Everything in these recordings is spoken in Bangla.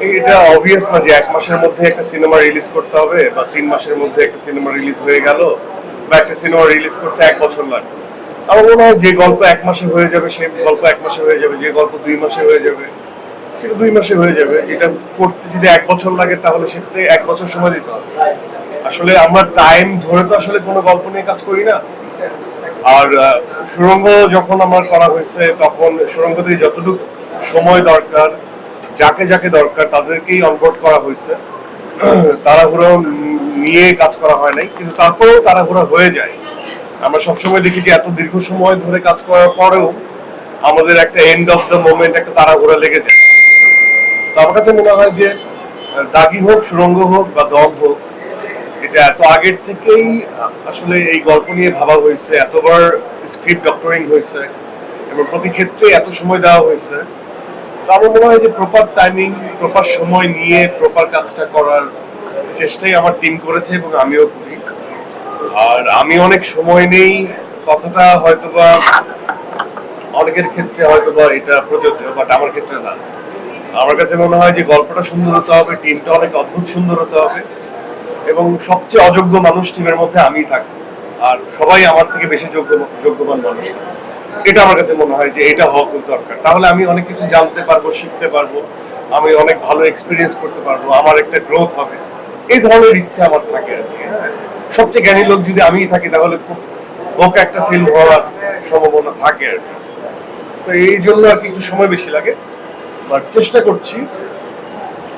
এটা অবভিয়াস না যে 1 মাসের মধ্যে একটা সিনেমা রিলিজ করতে হবে বা 3 মাসের মধ্যে একটা সিনেমা রিলিজ হয়ে গেল বা একটা সিনেমা রিলিজ করতে 1 বছর লাগবে। আমার মনে হয় যে গল্প 1 মাসে হয়ে যাবে সে গল্প 1 মাসে হয়ে যাবে, যে গল্প 2 মাসে হয়ে যাবে সেটা 2 মাসে হয়ে যাবে। যেটা করতে যদি 1 বছর লাগে তাহলে সেটাতে 1 বছর সময় দিতে হবে। আসলে আমরা টাইম ধরে তো আসলে কোনো গল্প নিয়ে কাজ করি না। আর সুড়ঙ্গ যখন আমার করা হয়েছে তখন সুড়ঙ্গতে যতটুকু সময় দরকার, যাকে যাকে দরকার তাদেরকেই অনবোর্ড করা হয়েছে। তাড়াহুড়ো নিয়ে কাজ করা হয় নাই, কিন্তু তারপরেও তাড়াহুড়ো হয়ে যায়। আমরা সবসময় দেখি যে এত দীর্ঘ সময় ধরে কাজ করার পরেও আমাদের একটা এন্ড অফ দ্য মোমেন্ট একটা তাড়াহুড়া লেগে যায়। তো আমার কাছে মনে হয় যে দাগি হোক, সুড়ঙ্গ হোক বা দম হোক, এটা এত আগের থেকেই আসলে এই গল্প নিয়ে ভাবা হয়েছে, এতবার স্ক্রিপ্ট ডক্টরিং হয়েছে এবং প্রতি ক্ষেত্রে এত সময় দেওয়া হয়েছে। তো আমার মনে হয় যে প্রপার টাইমিং, প্রপার সময় নিয়ে প্রপার কাজটা করার চেষ্টাই আমার টিম করেছে এবং আমিও করি। আর আমি অনেক সময় নেই কথাটা হয়তোবা অনেকের ক্ষেত্রে হয়তোবা এটা প্রযোজ্য, বাট আমার ক্ষেত্রে না। আমার কাছে মনে হয় যে গল্পটা সুন্দর হতে হবে, টিমটা অনেক অদ্ভুত সুন্দর হতে হবে এবং সবচেয়ে অযোগ্য মানুষ টিমের মধ্যে আমিই থাকবো। আর সবাই আমার থেকে বেশি যোগ্যবান মানুষ। এটা আমার কাছে মনে হয় যে এটা হওয়া খুব দরকার। তাহলে আমি অনেক কিছু জানতে পারবো, শিখতে পারবো, আমি অনেক ভালো এক্সপিরিয়েন্স করতে পারবো, আমার একটা গ্রোথ হবে। এই ধরনের ইচ্ছা আমার থাকে আর কি। হ্যাঁ, সবচেয়ে জ্ঞানী লোক যদি আমিই থাকি তাহলে খুব বোকা একটা ফিল্ম হওয়ার সম্ভাবনা থাকে আর কি। তো এই জন্য আর কি একটু সময় বেশি লাগে, বাট চেষ্টা করছি।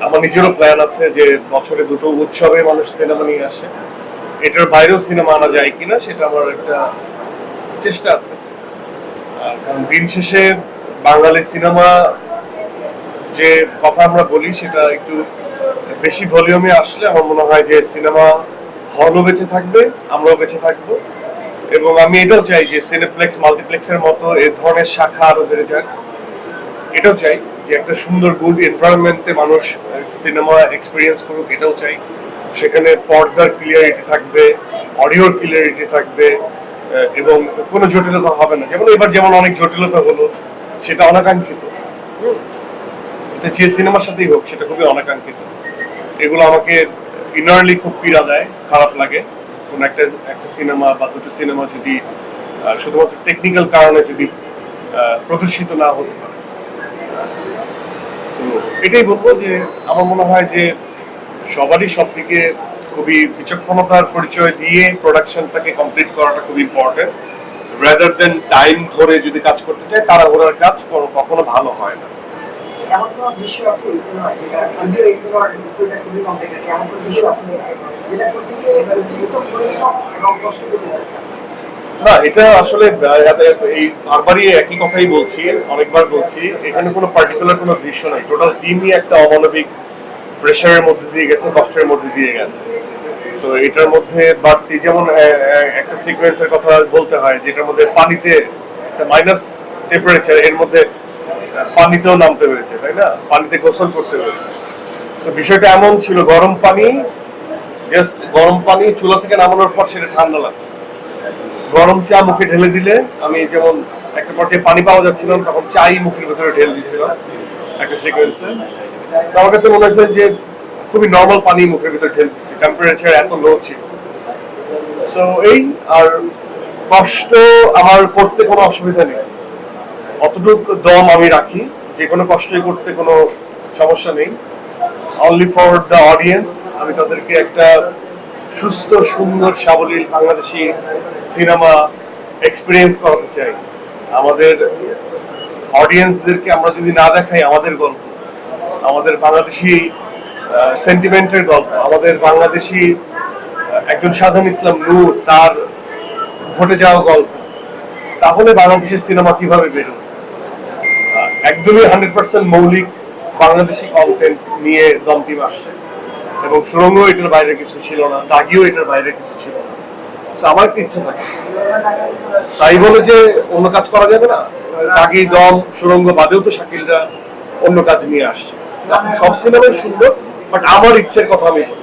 আমার নিজেরও প্ল্যান আছে যে বছরে 2টো উৎসবে মানুষ সিনেমা নিয়ে আসে, এটার বাইরেও সিনেমা আনা যায় কিনা সেটা আমার একটা চেষ্টা আছে। কারণ দিন শেষে বাঙালি সিনেমা যে কথা আমরা বলি সেটা একটু বেশি ভলিউমে আসলে আমার মনে হয় যে সিনেমা হলও বেঁচে থাকবে, আমরাও বেঁচে থাকবো। এবং আমি এটাও চাই যে সিনেপ্লেক্স মাল্টিপ্লেক্সের মতো এই ধরনের শাখা আরো বেড়ে যাক। এটাও চাই যে একটা সুন্দর গুড এনভায়রনমেন্টে মানুষ সিনেমা এক্সপিরিয়েন্স করুক, এটাও চাই। সেখানে পর্দার ক্লিয়ারিটি থাকবে, অডিওর ক্লিয়ারিটি থাকবে এবং কোনো জটিলতা হবে না। যেমন এবার যেমন অনেক জটিলতা হলো, সেটা অনাকাঙ্ক্ষিত। এটা যে সিনেমার সাথেই হোক সেটা খুবই অনাকাঙ্ক্ষিত। এগুলো আমাকে ইনারলি খুব পীড়া দেয়, খারাপ লাগে। কোন একটা একটা সিনেমা বা 2টো সিনেমা যদি শুধুমাত্র টেকনিক্যাল কারণে যদি প্রদর্শিত না হতে পারে। তো এটাই বলবো যে আমার মনে হয় যে সবারই সব দিকে খুবই বিচক্ষণতার পরিচয় দিয়ে প্রোডাকশনটাকে কমপ্লিট করাটা খুব ইম্পর্টেন্ট। রাদার দেন টাইম ধরে যদি কাজ করতে চায় তাড়াহুড়ার কাজ কখনো ভালো হয় না। এমন কোনো বিষয় আছে এই সিনেমায় যেটা, যদিও এই সিনেমার স্টোরিটা খুবই কমপ্লিকেটেড, এমন কোনো বিষয় আছে যেটা করতে গিয়ে দ্রুত পরিশ্রম এবং কষ্ট করতে হয়েছে? না, এটা আসলে এই বারবারই একই কথাই বলছি, অনেকবার বলছি। এখানে কোনো পার্টিকুলার কোনো দৃশ্য নাই, টোটাল টিমই একটা অমানবিক প্রেশারের মধ্যে দিয়ে গেছে, কষ্টের মধ্যে দিয়ে গেছে। তো এটার মধ্যে বাড়তি যেমন একটা সিকোয়েন্সের কথা বলতে হয় যেটার মধ্যে পানিতে একটা মাইনাস টেম্পারেচার, এর মধ্যে পানিতেও নামতে হয়েছে, তাই না? পানিতে গোসল করতে হয়েছে। তো বিষয়টা এমন ছিল, গরম পানি, জাস্ট গরম পানি চুলা থেকে নামানোর পর সেটা ঠান্ডা লাগছে। গরম চা মুখে ঢেলে দিলে, আমি যেমন একটা পর্যায়ে পানি পাওয়া যাচ্ছিল তখন চাই মুখের ভেতরে ঢেলে দিয়েছিলাম একটা সিকোয়েন্সে। তো আমার কাছে মনে হয়েছে যে খুবই নর্মাল পানি মুখের ভিতরে ঢেলে দিচ্ছি, টেম্পারেচার এত লো ছিল। সো এই আর কষ্ট আমার করতে কোনো অসুবিধা নেই, অতটুকু দম আমি রাখি, যে কোনো কষ্টই করতে কোনো সমস্যা নেই। অনলি ফর দ্য অডিয়েন্স, আমি তাদেরকে একটা সুস্থ সুন্দর সাবলীল বাংলাদেশি সিনেমা এক্সপিরিয়েন্স করাতে চাই। আমাদের অডিয়েন্সদেরকে আমরা যদি না দেখাই আমাদের গল্প, আমাদের বাংলাদেশি সেন্টিমেন্টের গল্প, আমাদের বাংলাদেশি একজন শাহজাহান ইসলাম নূর তার ঘটে যাওয়া গল্প, তাহলে বাংলাদেশের সিনেমা কিভাবে বেরোবে? একদমই 100% মৌলিক বাংলাদেশি কন্টেন্ট নিয়ে দম টিম আসছে এবং সুরঙ্গ এটার বাইরে কিছু ছিল না, দাগিও এটার বাইরে কিছু ছিল না। আমার একটা ইচ্ছা থাকে, তাই বলে যে অন্য কাজ করা যাবে না। দাগি, দম, সুরঙ্গ বাদেও তো শাকিলরা অন্য কাজ নিয়ে আসছে। সব সিনেমাই সুন্দর, বাট আমার ইচ্ছের কথা আমি বলি।